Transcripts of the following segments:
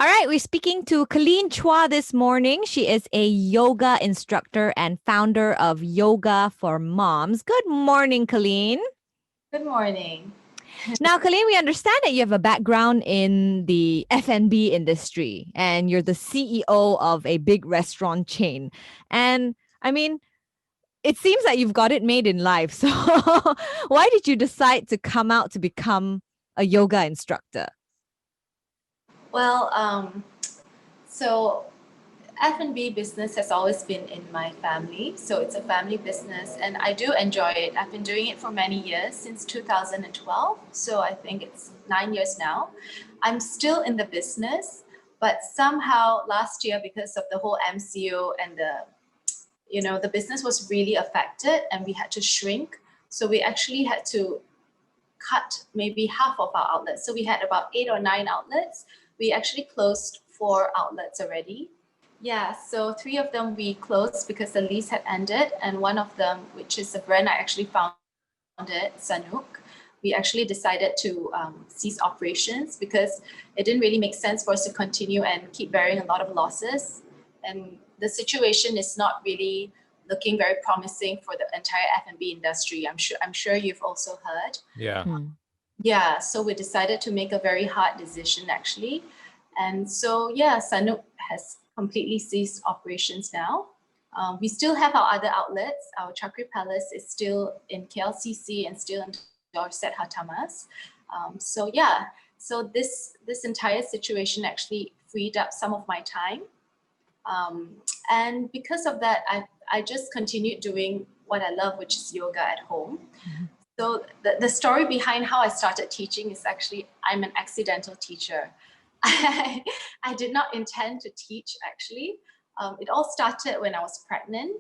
All right, we're speaking to Caleen Chua this morning. She is a yoga instructor and founder of Yoga for Moms. Good morning, Caleen. Good morning. Now, Caleen, we understand that you have a background in the F&B industry and you're the CEO of a big restaurant chain. And I mean, it seems like you've got it made in life. So why did you decide to come out to become a yoga instructor? Well, so F&B business has always been in my family. So it's a family business and I do enjoy it. I've been doing it for many years, since 2012. So I think it's 9 years now. I'm still in the business, but somehow last year, because of the whole MCO and the business was really affected and we had to shrink. So we actually had to cut maybe half of our outlets. So we had about 8 or 9 outlets. We actually closed 4 outlets already. Yeah, so 3 of them we closed because the lease had ended, and one of them, which is a brand I actually founded, Sanook, we actually decided to cease operations because it didn't really make sense for us to continue and keep bearing a lot of losses. And the situation is not really looking very promising for the entire F&B industry. I'm sure you've also heard. Yeah. Yeah, so we decided to make a very hard decision actually. And so, yeah, Sanook has completely ceased operations now. We still have our other outlets. Our Chakri Palace is still in KLCC and still in Dorset Hatamas. So yeah, so this entire situation actually freed up some of my time. And because of that, I just continued doing what I love, which is yoga at home. So the story behind how I started teaching is actually I'm an accidental teacher. I did not intend to teach actually. It all started when I was pregnant.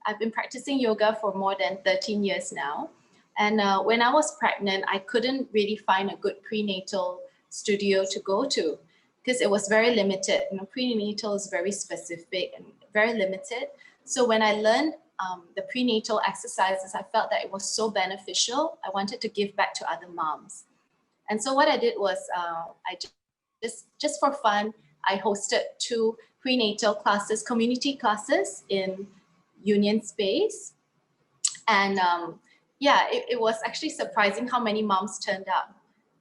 I've been practicing yoga for more than 13 years now. And when I was pregnant, I couldn't really find a good prenatal studio to go to because it was very limited. Prenatal is very specific and very limited. So when I learned the prenatal exercises, I felt that it was so beneficial. I wanted to give back to other moms. And so what I did was I just for fun, I hosted 2 prenatal classes, community classes in Union Space. And it was actually surprising how many moms turned up.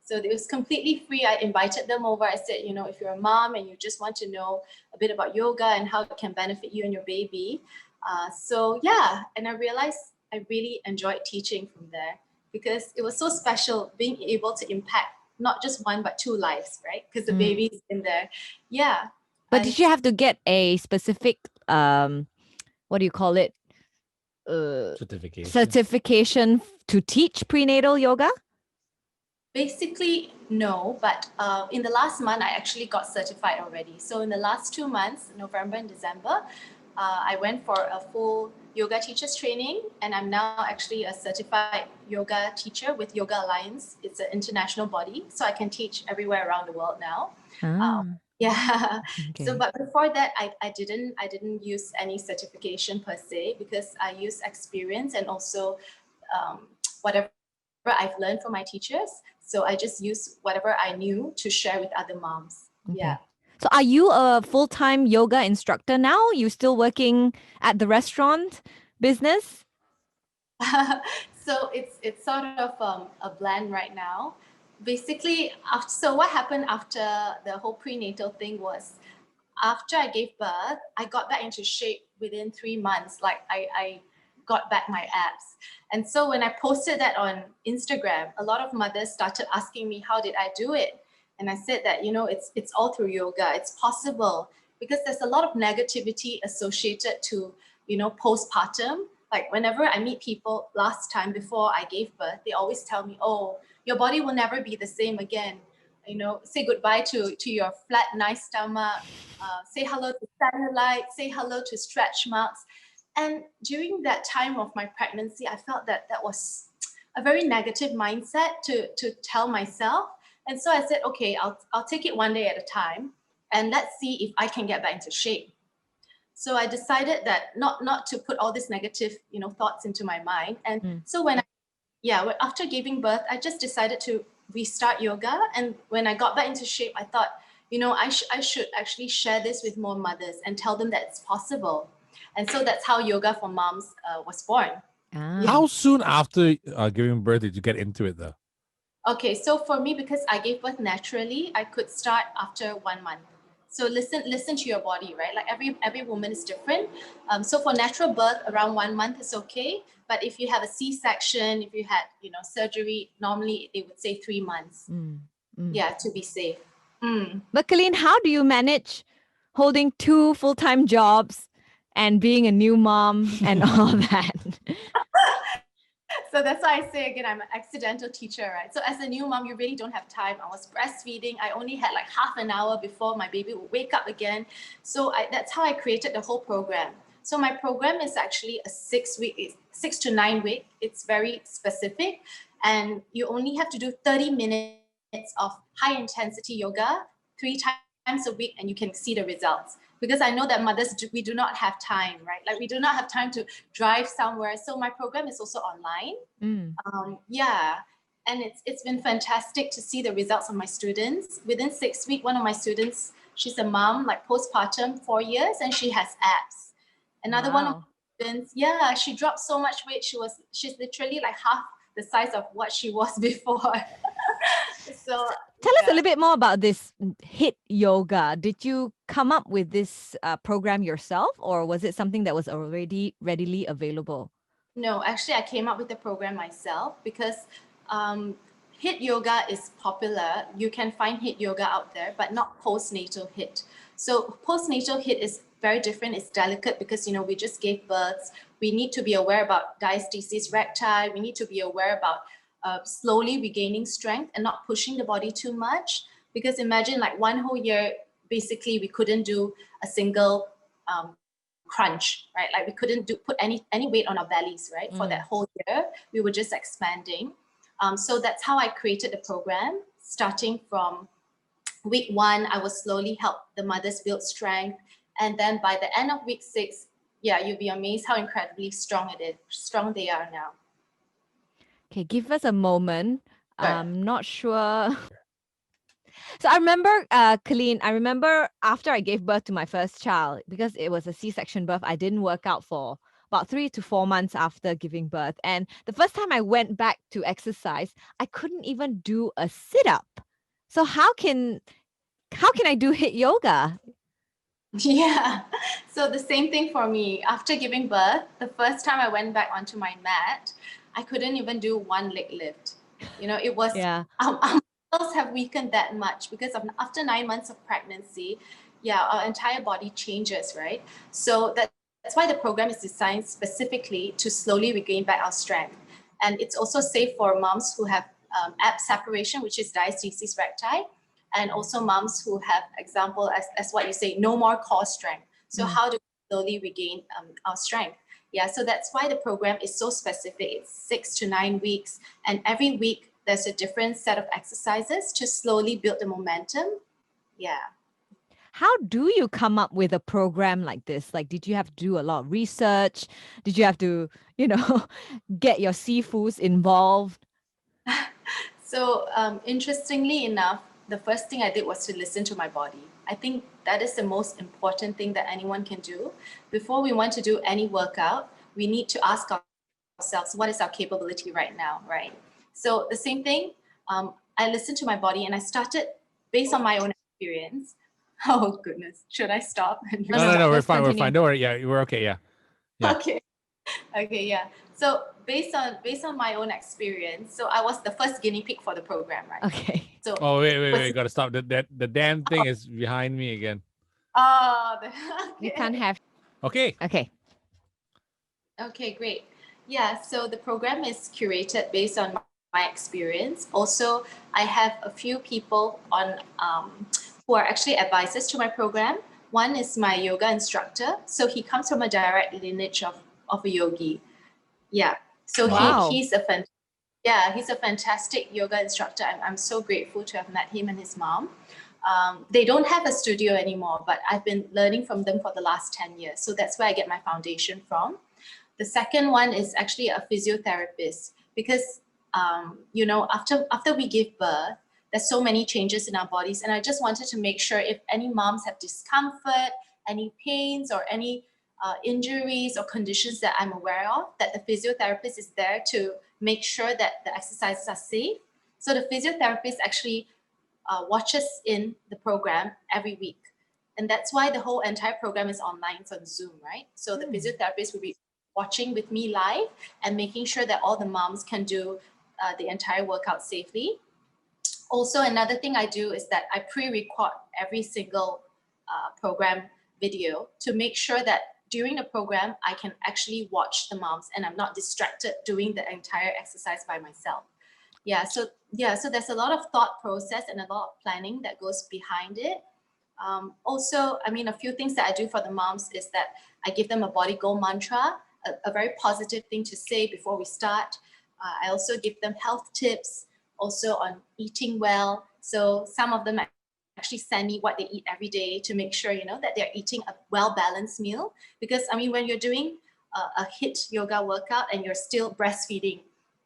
So it was completely free. I invited them over. I said, if you're a mom and you just want to know a bit about yoga and how it can benefit you and your baby. And I realized I really enjoyed teaching from there because it was so special being able to impact not just 1, but 2 lives, right? Because the baby's in there. Yeah. But did you have to get a specific, what do you call it? Certification to teach prenatal yoga? Basically, no, but in the last month, I actually got certified already. So in the last 2 months, November and December, I went for a full yoga teachers training, and I'm now actually a certified yoga teacher with Yoga Alliance. It's an international body, so I can teach everywhere around the world now. Yeah. Okay. So, but before that, I didn't use any certification per se because I use experience and also whatever I've learned from my teachers. So I just use whatever I knew to share with other moms. Okay. Yeah. So are you a full-time yoga instructor now? You still working at the restaurant business? So it's sort of a blend right now. Basically, so what happened after the whole prenatal thing was after I gave birth, I got back into shape within 3 months. Like I got back my abs. And so when I posted that on Instagram, a lot of mothers started asking me, how did I do it? And I said that, it's all through yoga. It's possible because there's a lot of negativity associated to, postpartum. Like whenever I meet people last time before I gave birth, they always tell me, oh, your body will never be the same again. Say goodbye to your flat, nice stomach, say hello to cellulite, say hello to stretch marks. And during that time of my pregnancy, I felt that was a very negative mindset to tell myself. And so I said, okay, I'll take it one day at a time and let's see if I can get back into shape. So I decided that not to put all these negative, thoughts into my mind. And so after giving birth, I just decided to restart yoga. And when I got back into shape, I thought, I should actually share this with more mothers and tell them that it's possible. And so that's how Yoga for Moms was born. How soon after giving birth did you get into it though? Okay, so for me, because I gave birth naturally, I could start after 1 month. So listen to your body, right? Like every woman is different. So for natural birth, around 1 month is okay. But if you have a C-section, if you had surgery, normally they would say 3 months. Yeah, to be safe. But Caleen, how do you manage holding 2 full-time jobs and being a new mom and all that? So that's why I say again, I'm an accidental teacher, right? So as a new mom, you really don't have time. I was breastfeeding. I only had like half an hour before my baby would wake up again. So that's how I created the whole program. So my program is actually a 6 to 9 week. It's very specific. And you only have to do 30 minutes of high intensity yoga 3 times a week, and you can see the results. Because I know that mothers, we do not have time, right? Like we do not have time to drive somewhere. So my program is also online. Yeah. And it's been fantastic to see the results of my students. Within 6 weeks, one of my students, she's a mom, like postpartum, 4 years, and she has abs. Another one of my students, yeah, she dropped so much weight. She's literally like half the size of what she was before. So tell us a little bit more about this HIIT yoga. Did you come up with this program yourself, or was it something that was already readily available? No, actually, I came up with the program myself because HIIT yoga is popular. You can find HIIT yoga out there, but not postnatal HIIT. So postnatal HIIT is very different. It's delicate because, we just gave birth. We need to be aware about diastasis recti. We need to be aware about slowly regaining strength and not pushing the body too much. Because imagine like 1 whole year, basically we couldn't do a single crunch, right? Like we couldn't put any weight on our bellies, right? For that whole year, we were just expanding. So that's how I created the program. Starting from week 1, I would slowly help the mothers build strength. And then by the end of week 6, yeah, you'll be amazed how incredibly strong they are now. Okay, give us a moment. Sure. I'm not sure. So I remember, Caleen, after I gave birth to my first child, because it was a C-section birth, I didn't work out for about 3 to 4 months after giving birth. And the first time I went back to exercise, I couldn't even do a sit-up. So how can I do HIIT yoga? Yeah. So the same thing for me. After giving birth, the first time I went back onto my mat, I couldn't even do one leg lift. It was, Yeah. our muscles have weakened that much because after 9 months of pregnancy, yeah, our entire body changes, right? So that's why the program is designed specifically to slowly regain back our strength. And it's also safe for moms who have ab separation, which is diastasis recti, and also moms who have, example, as what you say, no more core strength. So how do we slowly regain our strength? Yeah, so that's why the program is so specific. It's 6 to 9 weeks, and every week there's a different set of exercises to slowly build the momentum. Yeah. How do you come up with a program like this? Like, did you have to do a lot of research? Did you have to, get your seafoods involved? So interestingly enough, the first thing I did was to listen to my body. I think that is the most important thing that anyone can do. Before we want to do any workout, we need to ask ourselves, what is our capability right now, right? So the same thing, I listened to my body and I started based on my own experience. Oh goodness, should I stop? No, we're let's fine. continue. We're fine. Don't worry. Yeah, we're okay. Yeah. Okay, yeah. So based on my own experience, so I was the first guinea pig for the program, right? Okay. So wait, gotta stop. The damn thing is behind me again. You can't have. Okay. Okay, great. Yeah, so the program is curated based on my experience. Also, I have a few people on who are actually advisors to my program. One is my yoga instructor. So he comes from a direct lineage of a yogi. Yeah. So Wow. he's a fantastic yoga instructor. I'm so grateful to have met him and his mom. They don't have a studio anymore, but I've been learning from them for the last 10 years. So that's where I get my foundation from. The second one is actually a physiotherapist because, after we give birth, there's so many changes in our bodies. And I just wanted to make sure if any moms have discomfort, any pains or any injuries or conditions that I'm aware of, that the physiotherapist is there to make sure that the exercises are safe. So the physiotherapist actually watches in the program every week. And that's why the whole entire program is online. It's on Zoom, right? So the physiotherapist will be watching with me live and making sure that all the moms can do the entire workout safely. Also, another thing I do is that I pre-record every single program video to make sure that during the program, I can actually watch the moms and I'm not distracted doing the entire exercise by myself. So there's a lot of thought process and a lot of planning that goes behind it. Also, I mean, a few things that I do for the moms is that I give them a body goal mantra, a very positive thing to say before we start. I also give them health tips, also on eating well. So some of them actually send me what they eat every day to make sure, that they're eating a well-balanced meal. Because, I mean, when you're doing a HIIT yoga workout and you're still breastfeeding,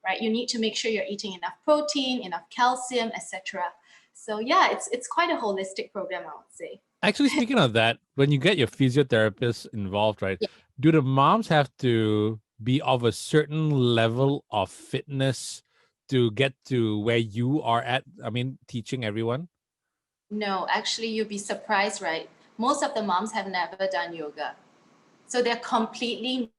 right, you need to make sure you're eating enough protein, enough calcium, etc. So yeah, it's quite a holistic program, I would say. Actually, speaking of that, when you get your physiotherapist involved, right, do the moms have to be of a certain level of fitness to get to where you are at? I mean, teaching everyone? No, actually, you'll be surprised, right? Most of the moms have never done yoga. So they're completely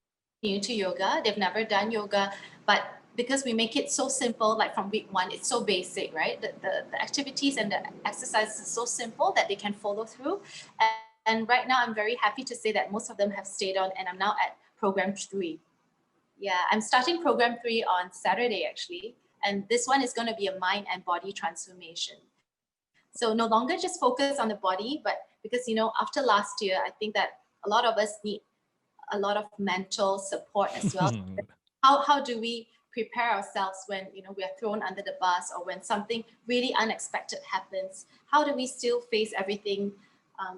new to yoga. They've never done yoga, but because we make it so simple, like from week one, it's so basic, right? The activities and the exercises are so simple that they can follow through. And right now, I'm very happy to say that most of them have stayed on, and I'm now at program 3. Yeah, I'm starting program 3 on Saturday, actually. And this one is going to be a mind and body transformation. So no longer just focus on the body, but because, after last year, I think that a lot of us need a lot of mental support as well. How do we prepare ourselves when, we are thrown under the bus or when something really unexpected happens? How do we still face everything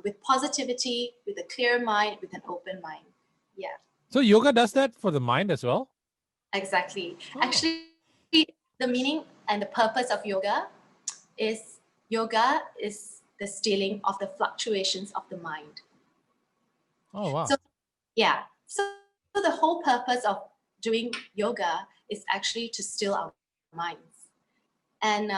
with positivity, with a clear mind, with an open mind? Yeah. So yoga does that for the mind as well? Exactly. Oh. Actually, the meaning and the purpose of yoga is the stilling of the fluctuations of the mind. Oh, wow. So the whole purpose of doing yoga is actually to still our minds. And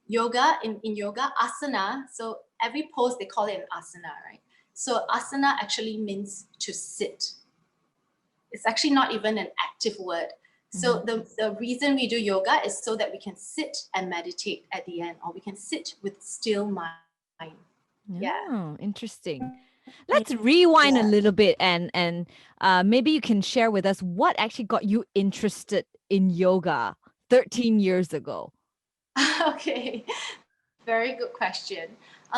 yoga, in yoga, asana, so every pose they call it an asana, right? So asana actually means to sit. It's actually not even an active word. So the reason we do yoga is so that we can sit and meditate at the end, or we can sit with still mind. Yeah. Oh, interesting. Let's rewind a little bit and maybe you can share with us what actually got you interested in yoga 13 years ago. Okay, very good question.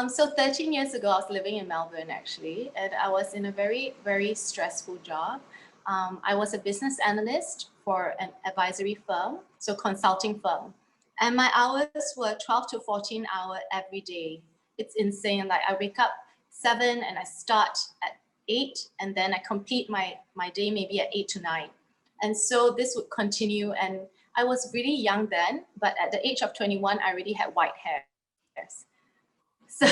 So 13 years ago, I was living in Melbourne actually, and I was in a very, very stressful job. I was a business analyst for an advisory firm, so consulting firm. And my hours were 12 to 14 hours every day. It's insane. Like I wake up 7 and I start at 8, and then I complete my day maybe at 8 to 9. And so this would continue. And I was really young then, but at the age of 21, I already had white hairs. So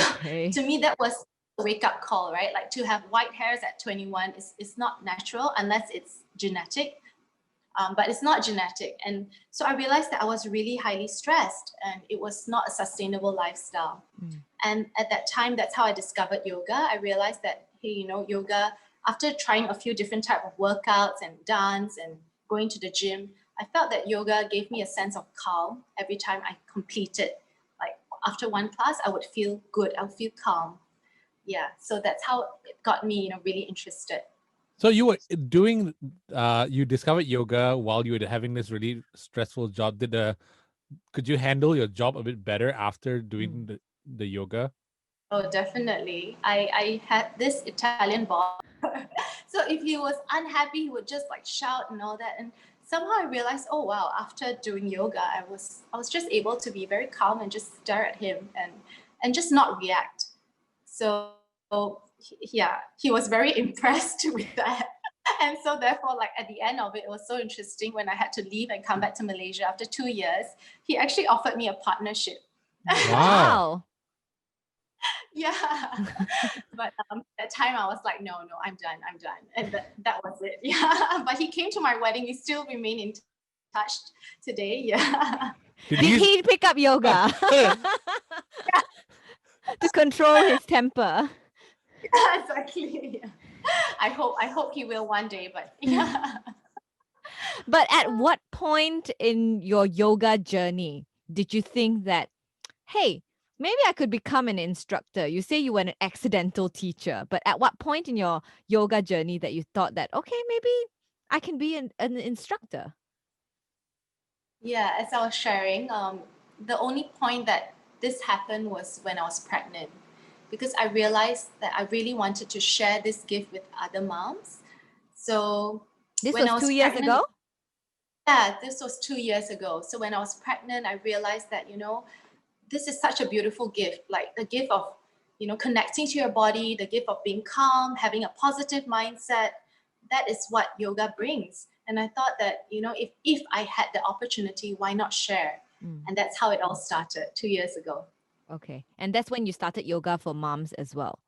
to me, that was a wake-up call, right? Like to have white hairs at 21 is not natural unless it's genetic, but it's not genetic. And so I realized that I was really highly stressed and it was not a sustainable lifestyle. And at that time, that's how I discovered yoga. I realized that, hey, yoga, after trying a few different types of workouts and dance and going to the gym, I felt that yoga gave me a sense of calm every time I completed. Like after one class, I would feel good. I would feel calm. Yeah, so that's how it got me, really interested. So you were doing, you discovered yoga while you were having this really stressful job. Could you handle your job a bit better after doing the yoga? Oh, definitely. I had this Italian boss. So if he was unhappy, he would just like shout and all that. And somehow I realized, oh wow, after doing yoga, I was just able to be very calm and just stare at him and just not react. So yeah, he was very impressed with that. And so therefore, like at the end of it, it was so interesting when I had to leave and come back to Malaysia after 2 years. He actually offered me a partnership. Wow. Yeah. But that time I was like, no, I'm done. And that was it. Yeah. But he came to my wedding. We still remain in touch today. Yeah. Did Did he pick up yoga to control his temper? Exactly. Yeah. I hope he will one day, but yeah. But at what point in your yoga journey did you think that, hey, maybe I could become an instructor? You say you were an accidental teacher, but at what point in your yoga journey that you thought that, okay, maybe I can be an instructor? Yeah, as I was sharing, the only point that this happened was when I was pregnant, because I realized that I really wanted to share this gift with other moms. So This when was I 2 years pregnant, ago? yeah, this was 2 years ago. So when I was pregnant, I realized that, this is such a beautiful gift, like the gift of, connecting to your body, the gift of being calm, having a positive mindset. That is what yoga brings. And I thought that, if I had the opportunity, why not share? And that's how it all started 2 years ago. Okay. And that's when you started yoga for moms as well.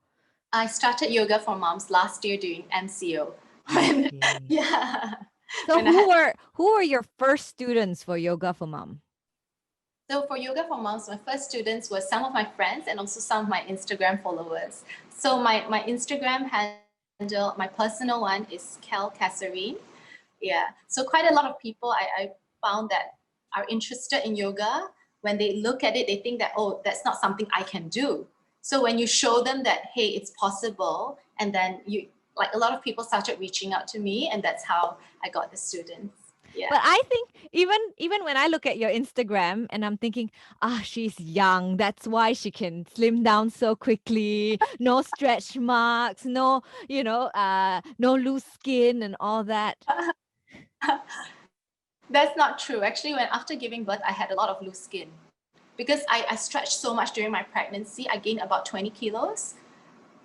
I started yoga for moms last year doing MCO. When, yeah. So when I had who were your first students for yoga for mom? So for Yoga for Moms, my first students were some of my friends and also some of my Instagram followers. So my Instagram handle, my personal one is Cal Kasserine. Yeah. So quite a lot of people I found that are interested in yoga. When they look at it, they think that, oh, that's not something I can do. So when you show them that, hey, it's possible, and then like a lot of people started reaching out to me, and that's how I got the students. Yeah. But I think even when I look at your Instagram and I'm thinking, she's young. That's why she can slim down so quickly. No stretch marks, no, no loose skin and all that. That's not true. Actually, when after giving birth, I had a lot of loose skin because I stretched so much during my pregnancy. I gained about 20 kilos.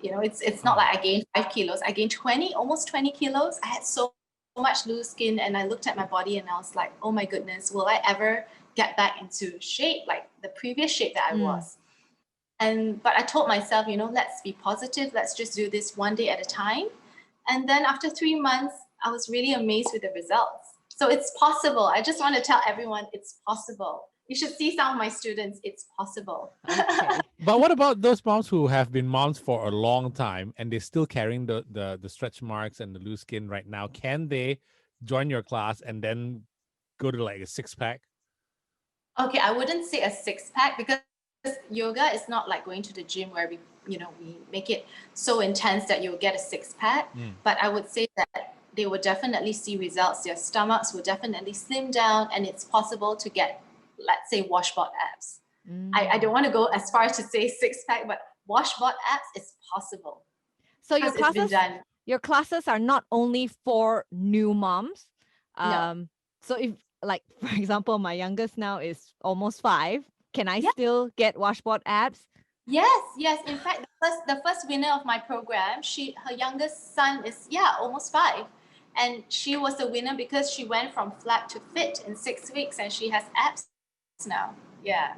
It's not like I gained 5 kilos. I gained 20, almost 20 kilos. I had so much loose skin, and I looked at my body and I was like, oh my goodness, will I ever get back into shape, like the previous shape that I was? But I told myself, let's be positive. Let's just do this one day at a time. And then after 3 months, I was really amazed with the results. So it's possible. I just want to tell everyone it's possible. You should see some of my students. It's possible. Okay. But what about those moms who have been moms for a long time and they're still carrying the stretch marks and the loose skin right now? Can they join your class and then go to like a 6-pack? Okay, I wouldn't say a 6-pack because yoga is not like going to the gym where we make it so intense that you'll get a 6-pack. But I would say that they will definitely see results. Their stomachs will definitely slim down, and it's possible to get, let's say, washboard abs. I don't want to go as far as to say 6-pack, but washboard abs is possible. So because it's been done. your classes are not only for new moms. No. So if, like, for example, my youngest now is almost 5, can I Yeah. still get washboard abs? Yes. In fact, the first winner of my program, her youngest son is almost 5, and she was the winner because she went from flat to fit in 6 weeks, and she has abs now. Yeah.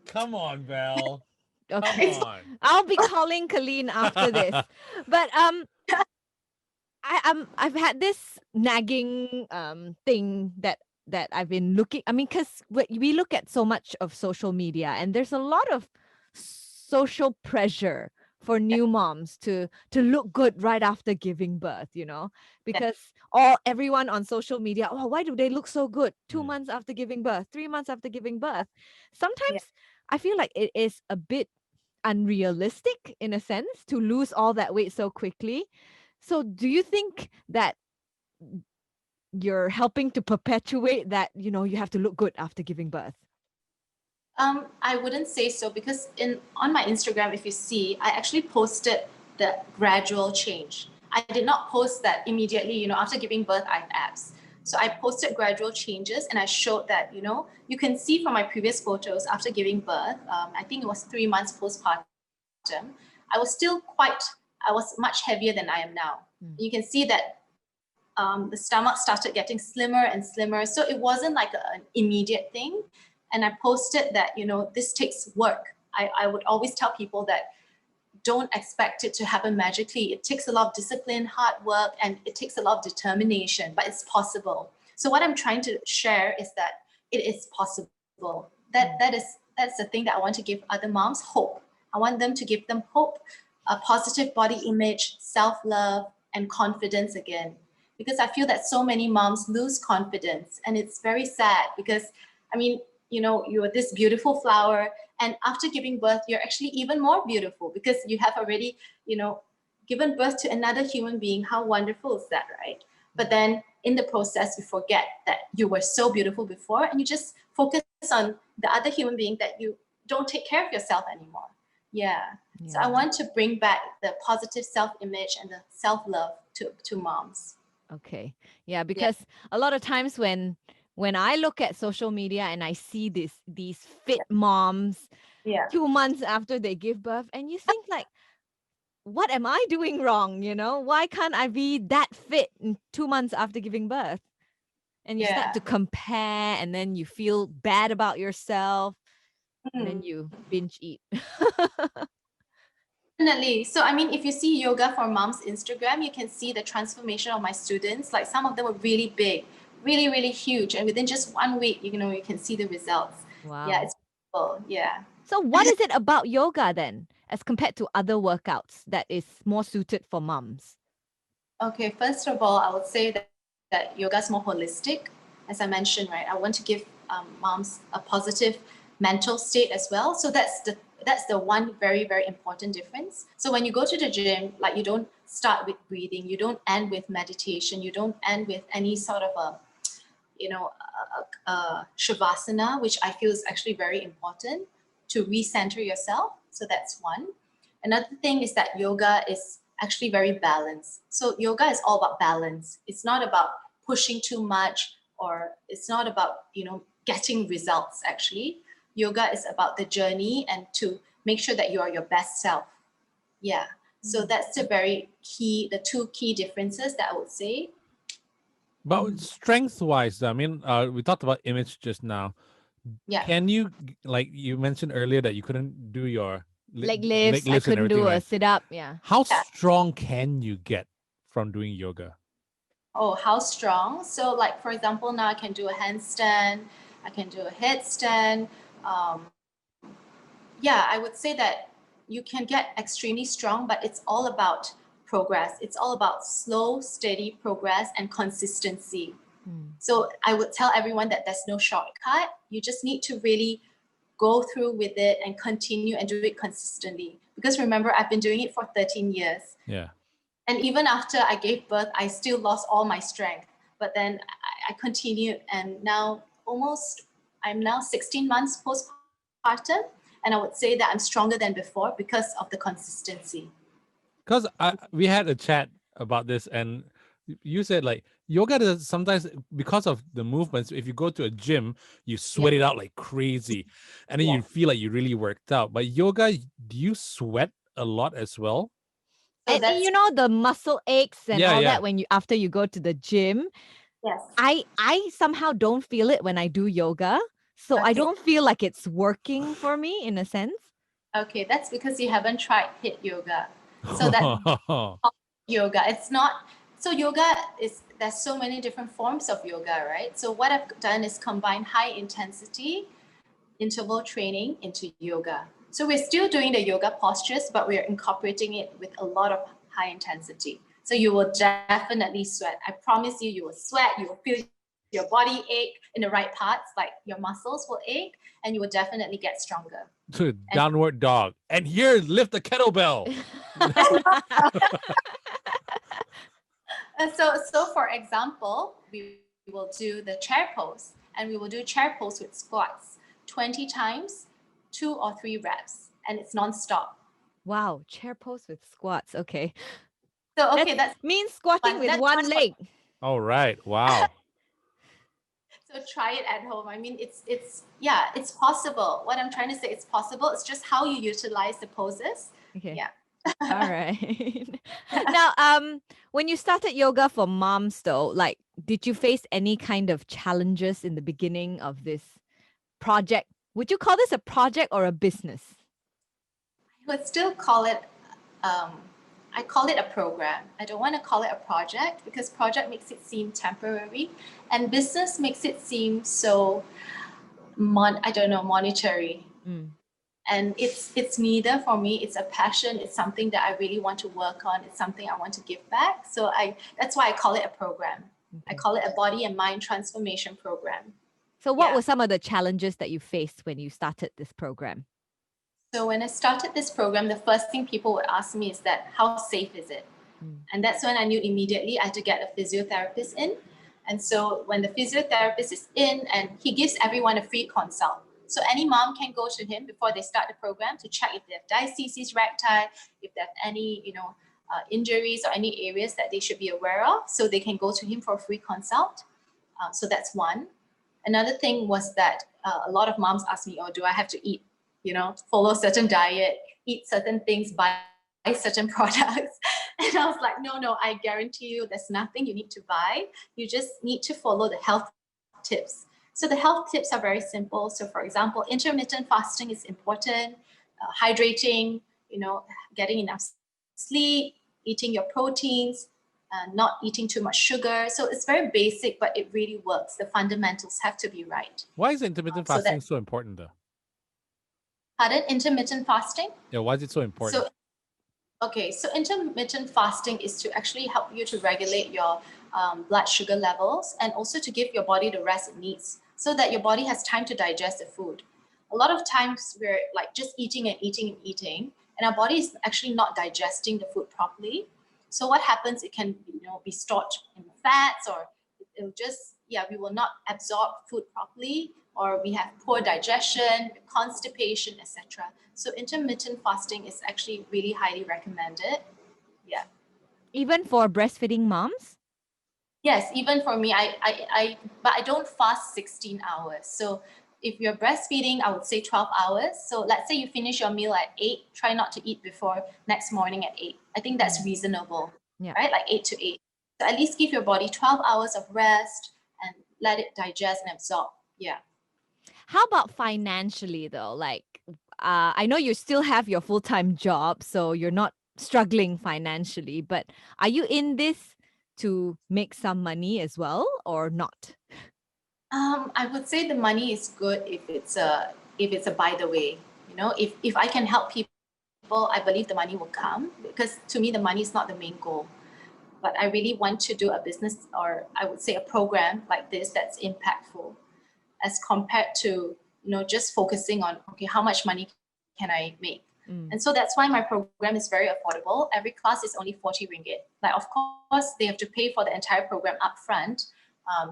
Come on, Bel. Okay. Come on. I'll be calling Caleen after this. But I've had this nagging thing that I've been looking. I mean, because we look at so much of social media, and there's a lot of social pressure for new moms to look good right after giving birth, because everyone on social media, why do they look so good 2 months after giving birth, 3 months after giving birth? Sometimes I feel like it is a bit unrealistic in a sense to lose all that weight so quickly. So do you think that you're helping to perpetuate that, you have to look good after giving birth? I wouldn't say so because on my Instagram, if you see, I actually posted the gradual change. I did not post that immediately, after giving birth, I have abs. So I posted gradual changes, and I showed that, you can see from my previous photos after giving birth, I think it was 3 months postpartum, I was much heavier than I am now. You can see that the stomach started getting slimmer and slimmer. So it wasn't like an immediate thing. And I posted that, this takes work. I would always tell people that don't expect it to happen magically. It takes a lot of discipline, hard work, and it takes a lot of determination, but it's possible. So what I'm trying to share is that it is possible. That's the thing that I want to give other moms, hope. I want them to give them hope, a positive body image, self-love, and confidence again. Because I feel that so many moms lose confidence, and it's very sad because, you're this beautiful flower, and after giving birth, you're actually even more beautiful because you have already, given birth to another human being. How wonderful is that, right? But then in the process, you forget that you were so beautiful before, and you just focus on the other human being, that you don't take care of yourself anymore. Yeah. So I want to bring back the positive self-image and the self-love to moms. Okay. Yeah, because a lot of times when I look at social media and I see these fit moms 2 months after they give birth, and you think like, what am I doing wrong? Why can't I be that fit in 2 months after giving birth? And you start to compare, and then you feel bad about yourself, and then you binge eat. Definitely. So, if you see Yoga for Moms Instagram, you can see the transformation of my students. Like, some of them were really big, really, really huge. And within just 1 week, you can see the results. Wow. Yeah, it's beautiful. Yeah. So what is it about yoga then, as compared to other workouts, that is more suited for moms? Okay, first of all, I would say that yoga is more holistic. As I mentioned, right, I want to give moms a positive mental state as well. So that's the one very, very important difference. So when you go to the gym, like, you don't start with breathing, you don't end with meditation, you don't end with any sort of a shavasana, which I feel is actually very important to recenter yourself. So that's one. Another thing is that yoga is actually very balanced. So yoga is all about balance. It's not about pushing too much, or it's not about, getting results. Actually, yoga is about the journey and to make sure that you are your best self. Yeah. So that's the two key differences that I would say. But strength-wise, we talked about image just now. Yeah. Can you, like you mentioned earlier, that you couldn't do your Leg lifts, I couldn't do a sit-up. Yeah. How strong can you get from doing yoga? Oh, how strong? So, like, for example, now I can do a handstand, I can do a headstand. I would say that you can get extremely strong, but it's all about progress. It's all about slow, steady progress and consistency. So I would tell everyone that there's no shortcut. You just need to really go through with it and continue and do it consistently. Because remember, I've been doing it for 13 years. Yeah. And even after I gave birth, I still lost all my strength. But then I continued, and now I'm now 16 months postpartum. And I would say that I'm stronger than before because of the consistency. Because we had a chat about this, and you said, like, yoga does sometimes, because of the movements, if you go to a gym, you sweat it out like crazy, and then you feel like you really worked out. But yoga, do you sweat a lot as well? So and the muscle aches and all Yeah. that after you go to the gym. Yes. I somehow don't feel it when I do yoga. So I don't feel like it's working for me in a sense. Okay, that's because you haven't tried HIIT yoga. So that's yoga. It's not. So yoga there's so many different forms of yoga, right? So what I've done is combine high intensity interval training into yoga. So we're still doing the yoga postures, but we're incorporating it with a lot of high intensity. So you will definitely sweat. I promise you will sweat. You will feel your body ache in the right parts, like your muscles will ache, and you will definitely get stronger. Downward dog. And here, lift the kettlebell. So for example, we will do the chair pose, and we will do chair pose with squats 20 times, 2 or 3 reps, and it's non-stop. Wow, chair pose with squats. Okay. So that means squatting with one leg. All right. Wow. So try it at home. I mean, it's possible. What I'm trying to say, it's possible. It's just how you utilize the poses. Okay. Yeah. All right. Now, when you started yoga for moms, though, like, did you face any kind of challenges in the beginning of this project. Would you call this a project or a business? I would still call it, I call it a program. I don't want to call it a project because project makes it seem temporary and business makes it seem so, monetary. Mm. And it's neither for me. It's a passion. It's something that I really want to work on. It's something I want to give back. So that's why I call it a program. I call it a body and mind transformation program. So what were some of the challenges that you faced when you started this program? So when I started this program, the first thing people would ask me is that, how safe is it? And that's when I knew immediately I had to get a physiotherapist in. And so when the physiotherapist is in, and he gives everyone a free consult. So any mom can go to him before they start the program to check if they have diastasis recti, if they have any, injuries or any areas that they should be aware of. So they can go to him for a free consult. So that's one. Another thing was that a lot of moms ask me, do I have to eat, follow a certain diet, eat certain things, buy certain products? And I was like, no, I guarantee you there's nothing you need to buy. You just need to follow the health tips. So the health tips are very simple. So for example, intermittent fasting is important, hydrating, getting enough sleep, eating your proteins, not eating too much sugar. So it's very basic, but it really works. The fundamentals have to be right. Why is intermittent fasting so important though? Pardon? Intermittent fasting? Yeah, why is it so important? So intermittent fasting is to actually help you to regulate your blood sugar levels and also to give your body the rest it needs so that your body has time to digest the food. A lot of times we're like just eating and eating and eating, and our body is actually not digesting the food properly. So what happens, it can be stored in fats, or it'll just, we will not absorb food properly, or we have poor digestion, constipation, etc. So intermittent fasting is actually really highly recommended. Yeah. Even for breastfeeding moms? Yes, even for me, but I don't fast 16 hours. So if you're breastfeeding, I would say 12 hours. So let's say you finish your meal at 8, try not to eat before next morning at 8. I think that's reasonable, right? Like 8 to 8. So at least give your body 12 hours of rest and let it digest and absorb. Yeah. How about financially though? Like, I know you still have your full-time job, so you're not struggling financially, but are you in this to make some money as well or not? I would say the money is good if it's a by the way. If I can help people, I believe the money will come, because to me the money is not the main goal. But I really want to do a business, or I would say a program like this that's impactful, as compared to just focusing on how much money can I make. And so that's why my program is very affordable. Every class is only 40 ringgit. Like, of course, they have to pay for the entire program upfront.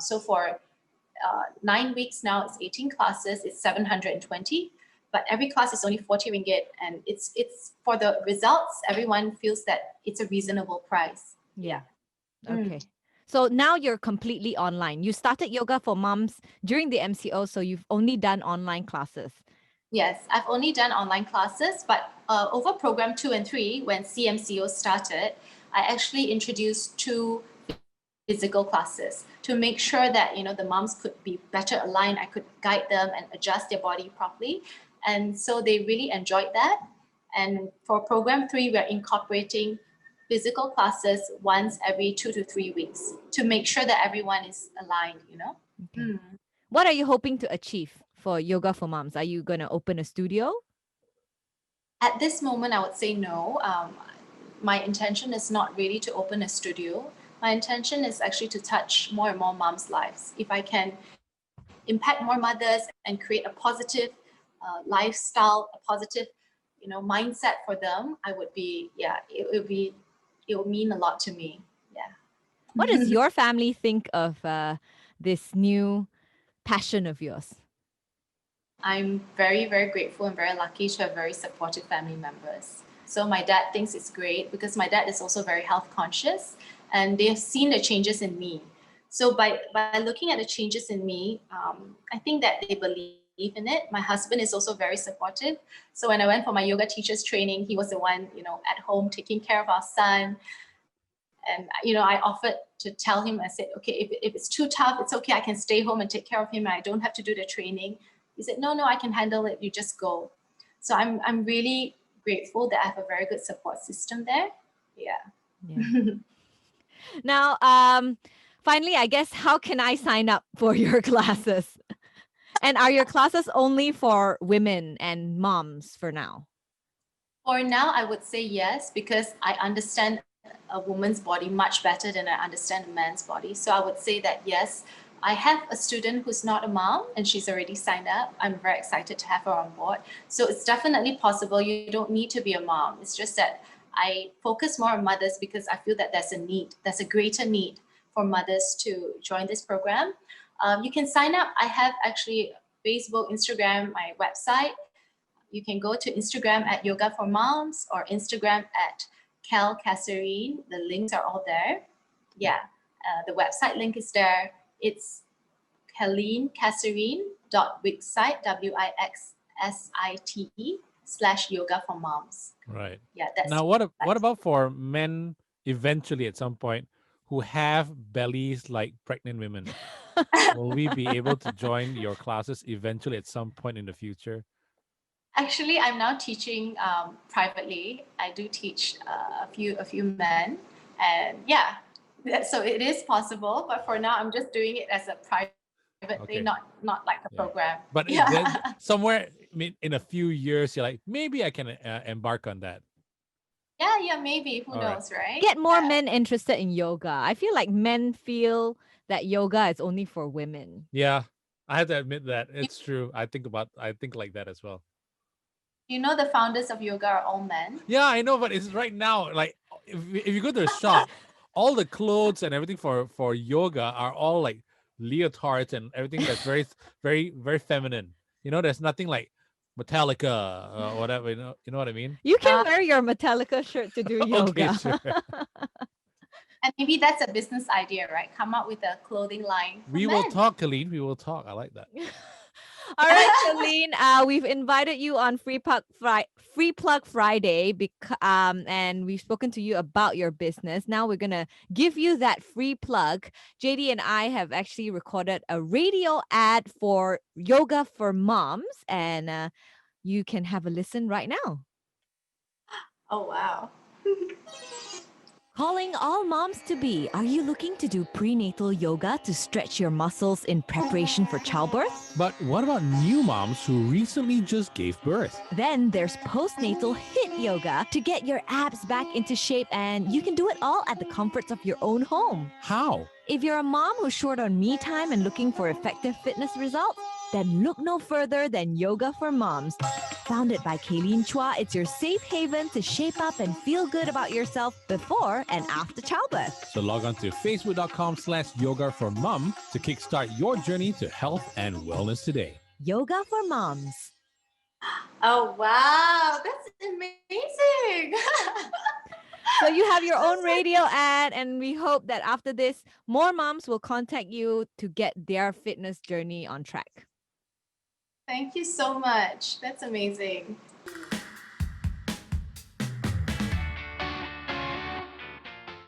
So for 9 weeks now, it's 18 classes, it's 720. But every class is only 40 ringgit. And it's for the results, everyone feels that it's a reasonable price. Yeah. Okay. So now you're completely online. You started yoga for moms during the MCO, so you've only done online classes. Yes, I've only done online classes, but over program 2 and 3, when CMCO started, I actually introduced 2 physical classes to make sure that the moms could be better aligned. I could guide them and adjust their body properly, and so they really enjoyed that. And for program 3, we're incorporating physical classes once every 2 to 3 weeks to make sure that everyone is aligned. Okay. What are you hoping to achieve for Yoga for Moms? Are you going to open a studio? At this moment, I would say no. My intention is not really to open a studio. My intention is actually to touch more and more moms' lives. If I can impact more mothers and create a positive lifestyle, a positive, mindset for them, I would be, it would mean a lot to me. Yeah. What does your family think of this new passion of yours? I'm very, very grateful and very lucky to have very supportive family members. So my dad thinks it's great because my dad is also very health conscious, and they have seen the changes in me. So by looking at the changes in me, I think that they believe in it. My husband is also very supportive. So when I went for my yoga teachers training, he was the one, at home taking care of our son. And, I offered to tell him, I said, okay, if it's too tough, it's okay. I can stay home and take care of him. I don't have to do the training. He said, no, I can handle it. You just go. So I'm really grateful that I have a very good support system there. Yeah. Now, finally, I guess, how can I sign up for your classes? And are your classes only for women and moms for now? For now, I would say yes, because I understand a woman's body much better than I understand a man's body. So I would say that yes, I have a student who's not a mom and she's already signed up. I'm very excited to have her on board. So it's definitely possible. You don't need to be a mom. It's just that I focus more on mothers because I feel that there's a greater need for mothers to join this program. You can sign up. I have actually Facebook, Instagram, my website. You can go to Instagram at Yoga for Moms or Instagram at Cal Caleen. The links are all there. Yeah, the website link is there. It's caleencaserine.wixsite, WIXSITE/yoga for moms. Right. Yeah, that's Now, what about for men eventually at some point who have bellies like pregnant women? Will we be able to join your classes eventually at some point in the future? Actually, I'm now teaching privately. I do teach a few men, and yeah, so it is possible. But for now, I'm just doing it as a private thing, not like a program. But somewhere, I mean, in a few years, you're like, maybe I can embark on that. Yeah, maybe. Who knows, right? Get more men interested in yoga. I feel like men feel that yoga is only for women. Yeah, I have to admit that it's true. I think like that as well. You know, the founders of yoga are all men. Yeah, I know, but it's right now. Like, if you go to a shop, all the clothes and everything for yoga are all like leotards and everything that's very, very, very feminine. You know, there's nothing like Metallica or whatever. You know what I mean? You can wear your Metallica shirt to do yoga. Okay, sure. And maybe that's a business idea, right? Come up with a clothing line. We will talk, Caleen. We will talk. I like that. All right, Caleen, we've invited you on Free Plug Friday, and we've spoken to you about your business. Now we're gonna give you that free plug. JD and I have actually recorded a radio ad for Yoga for Moms, and you can have a listen right now. Oh wow. Calling all moms to be. Are you looking to do prenatal yoga to stretch your muscles in preparation for childbirth? But what about new moms who recently just gave birth? Then there's postnatal HIIT yoga to get your abs back into shape, and you can do it all at the comforts of your own home. How? If you're a mom who's short on me time and looking for effective fitness results, then look no further than Yoga for Moms. Founded by Caleen Chua, it's your safe haven to shape up and feel good about yourself before and after childbirth. So log on to facebook.com/yoga for mom to kickstart your journey to health and wellness today. Yoga for Moms. Oh wow, that's amazing. So you have your own radio ad, and we hope that after this, more moms will contact you to get their fitness journey on track. Thank you so much. That's amazing.